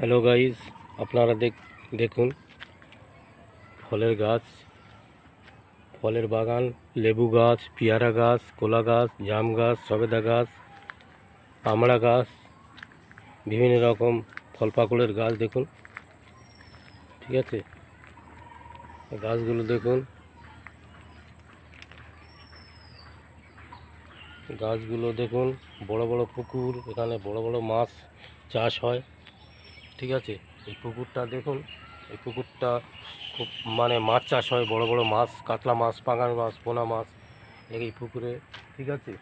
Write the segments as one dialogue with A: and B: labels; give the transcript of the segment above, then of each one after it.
A: Hello guys, আপনারা দেখুন ফলের গাছ, ফলের বাগান, লেবু গাছ, পেয়ারা গাছ, কলা গাছ, জাম গাছ, সবেদা গাছ, আমড়া গাছ, বিভিন্ন রকম ফল পাকুড়ের গাছ দেখুন। ঠিক আছে, গাছগুলো দেখুন, বড় বড় পুকুর, এখানে বড় বড় মাছ চাষ হয়। ঠিক আছে, এই পুকুরটা দেখুন, এই পুকুরটা খুব মাছ চাষ হয়, বড় বড় মাছ, কাতলা মাছ, পাঙ্গাস মাছ, পোনা মাছ এই পুকুরে। ঠিক আছে,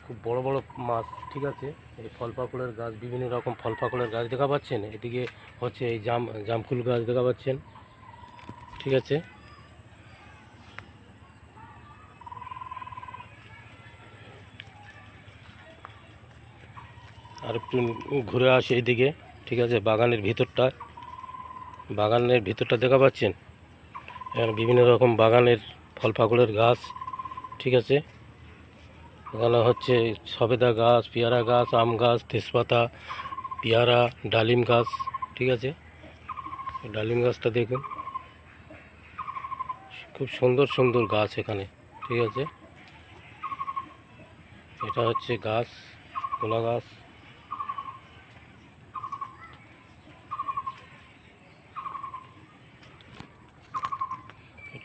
A: খুব বড় বড় মাছ। ঠিক আছে, এই ফল পাকুড়ের গাছ, বিভিন্ন রকম ফল পাকুড়ের গাছ দেখা পাচ্ছেন। এদিকে হচ্ছে এই জামফুল গাছ দেখা পাচ্ছেন। ঠিক আছে, আর একটু ঘুরে আসি এইদিকে। ঠিক আছে, বাগানের ভিতরটা দেখা পাচ্ছেন। এখানে বিভিন্ন রকম বাগানের ফল পাকুড়ের গাছ। ঠিক আছে, এখানে হচ্ছে সবেদা গাছ, পেয়ারা গাছ, আম গাছ, তেজপাতা, পেয়ারা, ডালিম গাছ। ঠিক আছে, ডালিম গাছটা দেখুন, খুব সুন্দর সুন্দর গাছ এখানে। ঠিক আছে, এটা হচ্ছে গাছ, কলা গাছ।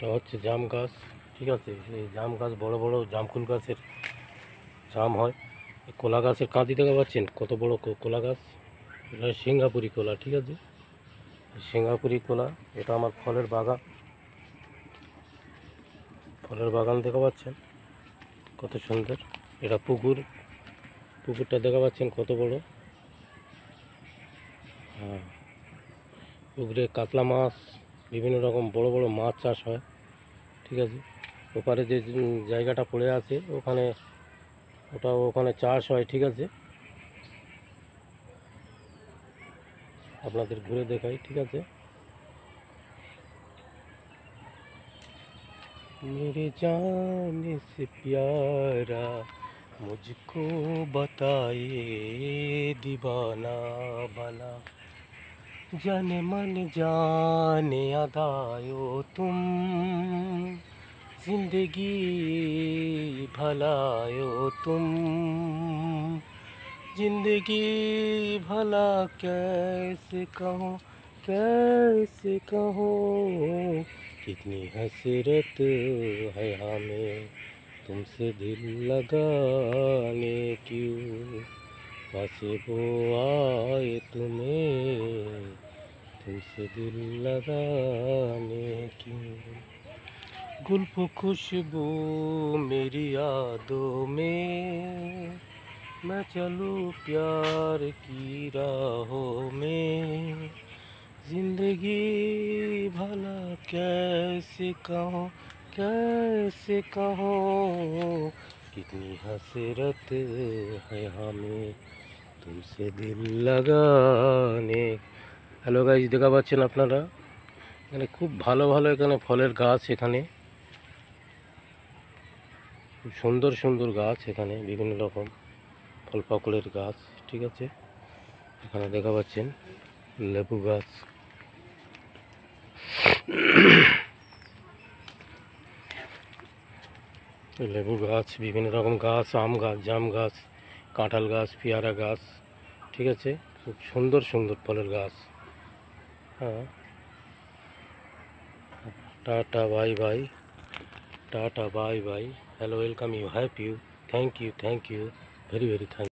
A: এটা হচ্ছে জাম গাছ। ঠিক আছে, এই জাম গাছ বড় বড় জামকুল গাছের জাম হয়। কলা গাছের কাঁদি দেখা পাচ্ছেন, কত বড় কলা গাছ। এটা সিঙ্গাপুরি কলা। ঠিক আছে, সিঙ্গাপুরি কলা। এটা আমার ফলের বাগান দেখা পাচ্ছেন, কত সুন্দর। এটা পুকুরটা দেখা পাচ্ছেন কত বড়। হ্যাঁ, পুকুরে কাতলা মাছ, বিভিন্ন রকম বড় বড় মাছ চাষ হয়। ঠিক আছে, ওপারে যে জায়গাটা পড়ে আছে ওখানে চাষ হয়। ঠিক আছে, আপনাদের ঘুরে দেখাই। ঠিক আছে, मेरे जाने से प्यारा मुझको बताए दीवाना बना, जाने मन जाने अदायो तुम, जिंदगी भलायो तुम, जिंदगी भला कैसे कहूँ कितनी हसरत है हमें तुमसे दिल लगाने की, कैसे वो आए तुम्हें तुमसे दिल लगाने की। गुल खुशबू मेरी यादों में, मैं चलूँ प्यार की राहों में, जिंदगी भला कैसे कहूँ कितनी हसरत है हमें तुमसे दिल लगाने। হ্যালো গাইজ, দেখা পাচ্ছেন আপনারা, এখানে খুব ভালো ভালো এখানে ফলের গাছ, এখানে খুব সুন্দর সুন্দর গাছ, এখানে বিভিন্ন রকম ফল পাকুড়ের গাছ। ঠিক আছে, এখানে দেখা পাচ্ছেন লেবু গাছ, বিভিন্ন রকম গাছ, আম গাছ, জাম গাছ, কাঁঠাল গাছ, পেয়ারা গাছ। ঠিক আছে, খুব সুন্দর সুন্দর ফলের গাছ। হ্যাঁ, tata bye bye, tata bye bye, hello, welcome you, happy you, thank you, very very thank